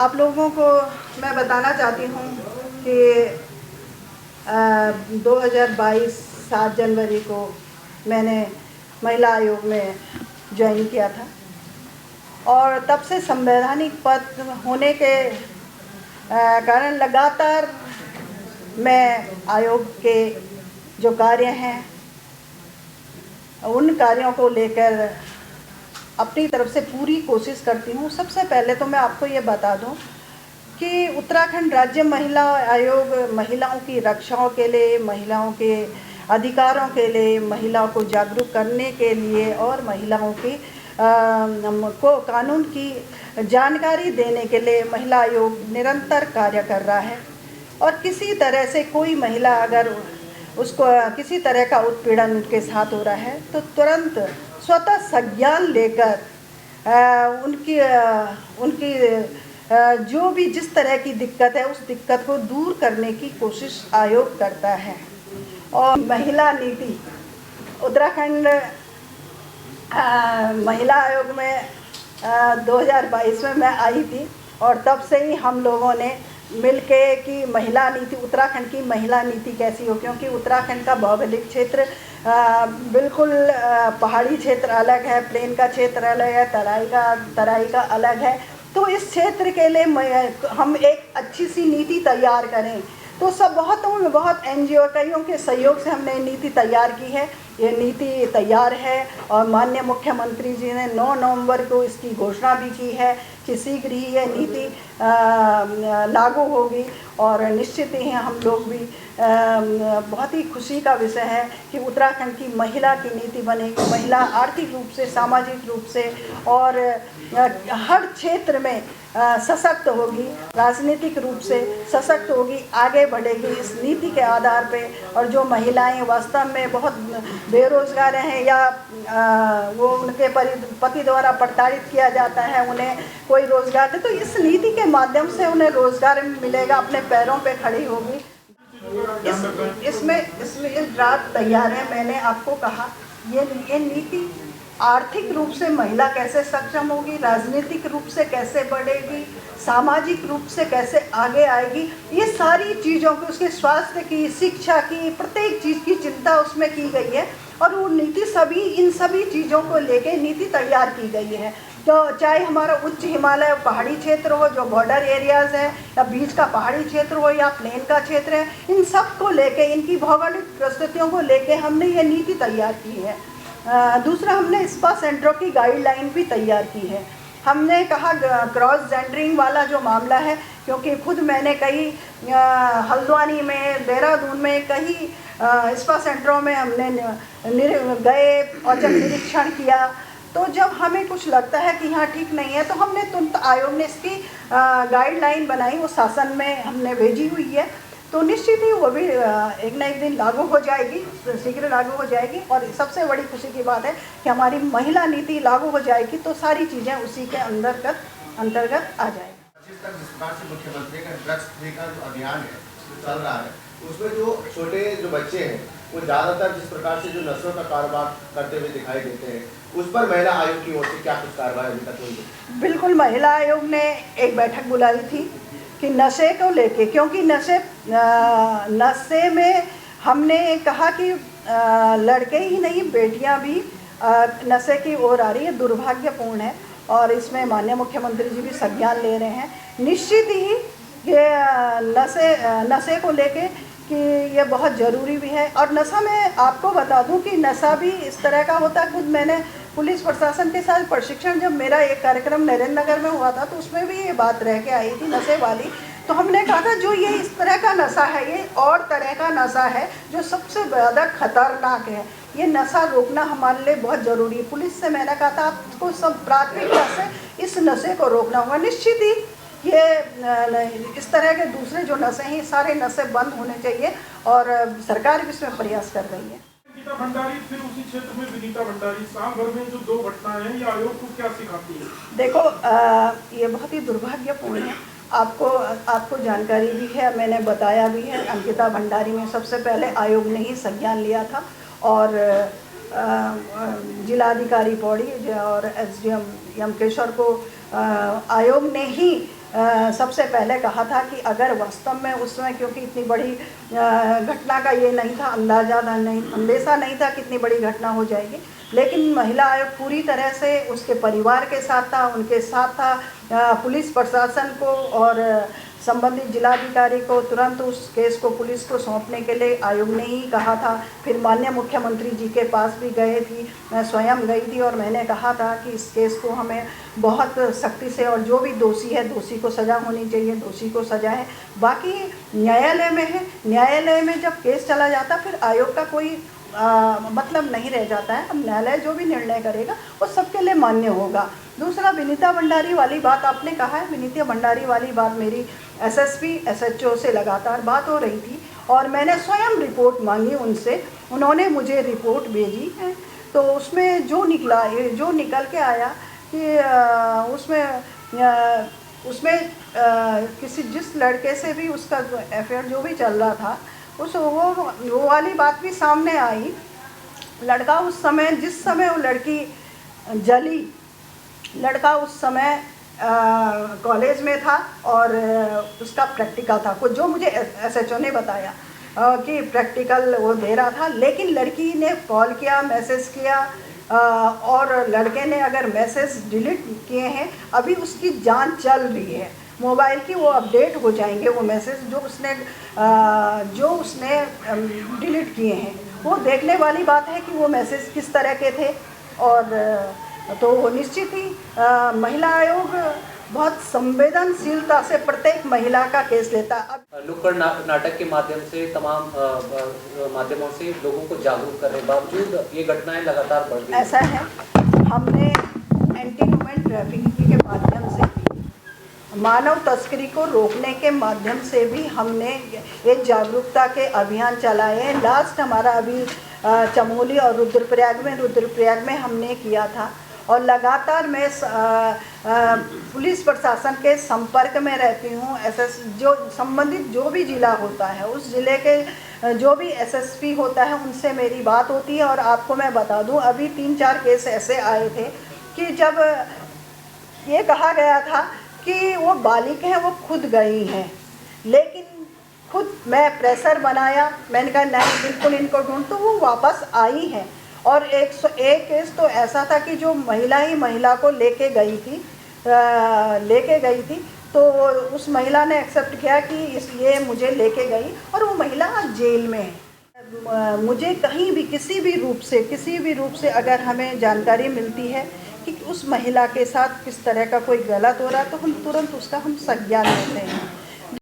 आप लोगों को मैं बताना चाहती हूँ कि 2022 7 जनवरी को मैंने महिला आयोग में ज्वाइन किया था और तब से संवैधानिक पद होने के कारण लगातार मैं आयोग के जो कार्य हैं उन कार्यों को लेकर अपनी तरफ से पूरी कोशिश करती हूँ। सबसे पहले तो मैं आपको ये बता दूँ कि उत्तराखंड राज्य महिला आयोग महिलाओं की रक्षाओं के लिए, महिलाओं के अधिकारों के लिए, महिलाओं को जागरूक करने के लिए और महिलाओं की को कानून की जानकारी देने के लिए महिला आयोग निरंतर कार्य कर रहा है। और किसी तरह से कोई महिला अगर उसको किसी तरह का उत्पीड़न उनके साथ हो रहा है तो तुरंत स्वतः संज्ञान लेकर उनकी जो भी जिस तरह की दिक्कत है उस दिक्कत को दूर करने की कोशिश आयोग करता है। और महिला नीति उत्तराखंड महिला आयोग में 2022 में मैं आई थी और तब से ही हम लोगों ने मिलके कि महिला नीति उत्तराखंड की महिला नीति कैसी हो, क्योंकि उत्तराखंड का भौगोलिक क्षेत्र बिल्कुल पहाड़ी क्षेत्र अलग है, प्लेन का क्षेत्र अलग है, तराई का अलग है। तो इस क्षेत्र के लिए हम एक अच्छी सी नीति तैयार करें तो बहुत NGO कईयों के सहयोग से हमने नीति तैयार की है। ये नीति तैयार है और माननीय मुख्यमंत्री जी ने 9 नवंबर को इसकी घोषणा भी की है कि शीघ्र ही ये नीति लागू होगी। और निश्चित ही हम लोग भी बहुत ही खुशी का विषय है कि उत्तराखंड की महिला की नीति बनेगी। महिला आर्थिक रूप से, सामाजिक रूप से और हर क्षेत्र में सशक्त होगी, राजनीतिक रूप से सशक्त होगी, आगे बढ़ेगी इस नीति के आधार पे। और जो महिलाएं वास्तव में बहुत बेरोजगार हैं या वो उनके पति द्वारा प्रताड़ित किया जाता है, उन्हें कोई रोजगार दे, तो इस नीति के माध्यम से उन्हें रोजगार मिलेगा, अपने पैरों पे खड़ी होगी। इसमें एक ड्राफ्ट तैयार है। मैंने आपको कहा ये नीति आर्थिक रूप से महिला कैसे सक्षम होगी, राजनीतिक रूप से कैसे बढ़ेगी, सामाजिक रूप से कैसे आगे आएगी, ये सारी चीज़ों की, उसके स्वास्थ्य की, शिक्षा की, प्रत्येक चीज़ की चिंता उसमें की गई है। और वो नीति इन सभी चीज़ों को लेके नीति तैयार की गई है। तो चाहे हमारा उच्च हिमालय पहाड़ी क्षेत्र हो, जो बॉर्डर एरियाज़ है, या बीच का पहाड़ी क्षेत्र हो या प्लेन का क्षेत्र है, इन सब को लेके, इनकी भौगोलिक परिस्थितियों को लेके हमने ये नीति तैयार की है। दूसरा, हमने स्पा सेंटरों की गाइडलाइन भी तैयार की है। हमने कहा क्रॉस जेंडरिंग वाला जो मामला है, क्योंकि खुद मैंने कई हल्द्वानी में, देहरादून में कई स्पा सेंटरों में हमने गए और जब निरीक्षण किया तो जब हमें कुछ लगता है कि यहाँ ठीक नहीं है तो हमने तुरंत आयोग ने इसकी गाइडलाइन बनाई, वो शासन में हमने भेजी हुई है। तो निश्चित ही वो भी एक ना एक दिन लागू हो जाएगी, शीघ्र लागू हो जाएगी। और सबसे बड़ी खुशी की बात है कि हमारी महिला नीति लागू हो जाएगी तो सारी चीज़ें उसी के अंतर्गत आ जाएगी। जिस प्रकार से मुख्यमंत्री का ड्रग्स फ्री का जो अभियान है चल रहा है, उसमें जो छोटे जो बच्चे हैं वो ज़्यादातर जिस प्रकार से जो नशों का कारोबार करते हुए दिखाई देते हैं, उस पर महिला आयोग की ओर से क्या कुछ कार्रवाई अभी तक हुई है? बिल्कुल, महिला आयोग ने एक बैठक बुलाई थी कि नशे को लेके, क्योंकि नशे में हमने कहा कि लड़के ही नहीं, बेटियां भी नशे की ओर आ रही है, दुर्भाग्यपूर्ण है। और इसमें माननीय मुख्यमंत्री जी भी संज्ञान ले रहे हैं। निश्चित ही ये नशे को लेके कि ये बहुत ज़रूरी भी है। और नशा, मैं आपको बता दूं कि नशा भी इस तरह का होता है। खुद मैंने पुलिस प्रशासन के साथ प्रशिक्षण, जब मेरा एक कार्यक्रम नरेंद्र नगर में हुआ था तो उसमें भी ये बात रह के आई थी नशे वाली। तो हमने कहा था जो ये इस तरह का नशा है, ये और तरह का नशा है जो सबसे ज़्यादा खतरनाक है। ये नशा रोकना हमारे लिए बहुत ज़रूरी है। पुलिस से मैंने कहा था आपको सब प्राथमिकता से इस नशे को रोकना होगा। निश्चित ही ये इस तरह के दूसरे जो नशे हैं, सारे नशे बंद होने चाहिए और सरकार भी इसमें प्रयास कर रही है। विनीता भंडारी, फिर उसी क्षेत्र में विनीता भंडारी, साल भर में जो 2 घटनाएं हैं, ये आयोग को क्या सिखाती है? देखो, ये बहुत ही दुर्भाग्यपूर्ण है। आपको जानकारी भी है, मैंने बताया भी है। अंकिता भंडारी में सबसे पहले आयोग ने ही संज्ञान लिया था और जिलाधिकारी पौड़ी और SDM यमकेश्वर को आयोग ने ही सबसे पहले कहा था कि अगर वास्तव में उस समय, क्योंकि इतनी बड़ी घटना का ये नहीं था, अंदेशा नहीं था कि इतनी बड़ी घटना हो जाएगी, लेकिन महिला आयोग पूरी तरह से उसके परिवार के साथ था, उनके साथ था। पुलिस प्रशासन को और संबंधित जिलाधिकारी को तुरंत उस केस को पुलिस को सौंपने के लिए आयोग ने ही कहा था। फिर माननीय मुख्यमंत्री जी के पास भी गए थी, मैं स्वयं गई थी और मैंने कहा था कि इस केस को हमें बहुत सख्ती से, और जो भी दोषी है दोषी को सज़ा होनी चाहिए, दोषी को सज़ा है। बाकी न्यायालय में है, न्यायालय में जब केस चला जाता फिर आयोग का कोई मतलब नहीं रह जाता है। अब न्यायालय जो भी निर्णय करेगा वो सबके लिए मान्य होगा। दूसरा, विनीता भंडारी वाली बात आपने कहा है, विनीता भंडारी वाली बात मेरी एसएसपी एसएचओ से लगातार बात हो रही थी और मैंने स्वयं रिपोर्ट मांगी उनसे, उन्होंने मुझे रिपोर्ट भेजी है। तो उसमें जो निकल के आया कि उसमें किसी जिस लड़के से भी उसका अफेयर जो भी चल रहा था, वो वाली बात भी सामने आई। लड़का उस समय, जिस समय वो लड़की जली, लड़का उस समय कॉलेज में था और उसका प्रैक्टिकल था, कुछ जो मुझे एसएचओ ने बताया कि प्रैक्टिकल वो दे रहा था। लेकिन लड़की ने कॉल किया, मैसेज किया और लड़के ने अगर मैसेज डिलीट किए हैं, अभी उसकी जांच चल रही है मोबाइल की, वो अपडेट हो जाएंगे वो मैसेज जो उसने डिलीट किए हैं। वो देखने वाली बात है कि वो मैसेज किस तरह के थे। और तो निश्चित ही महिला आयोग बहुत संवेदनशीलता से प्रत्येक महिला का केस लेता है। नुक्कड़ नाटक के माध्यम से तमाम माध्यमों से लोगों को जागरूक करने के बावजूद ये घटनाएं लगातार बढ़ रही हैं। ऐसा है, हमने एंटी ह्यूमन ट्रैफिकिंग के माध्यम से भी, मानव तस्करी को रोकने के माध्यम से भी हमने एक जागरूकता के अभियान चलाए हैं। लास्ट हमारा अभी चमोली और रुद्रप्रयाग में हमने किया था। और लगातार मैं पुलिस प्रशासन के संपर्क में रहती हूँ। जो संबंधित जो भी ज़िला होता है, उस ज़िले के जो भी एसएसपी होता है, उनसे मेरी बात होती है। और आपको मैं बता दूँ, अभी 3-4 केस ऐसे आए थे कि जब ये कहा गया था कि वो बालिक हैं, वो खुद गई हैं, लेकिन खुद मैं प्रेशर बनाया, मैंने कहा नहीं बिल्कुल इनको ढूंढ, तो वो वापस आई हैं। और एक केस तो ऐसा था कि जो महिला ही महिला को लेके गई थी, तो उस महिला ने एक्सेप्ट किया कि ये मुझे लेके गई और वो महिला जेल में है। मुझे कहीं भी किसी भी रूप से अगर हमें जानकारी मिलती है कि उस महिला के साथ किस तरह का कोई गलत हो रहा है, तो हम तुरंत उसका संज्ञान लेते हैं।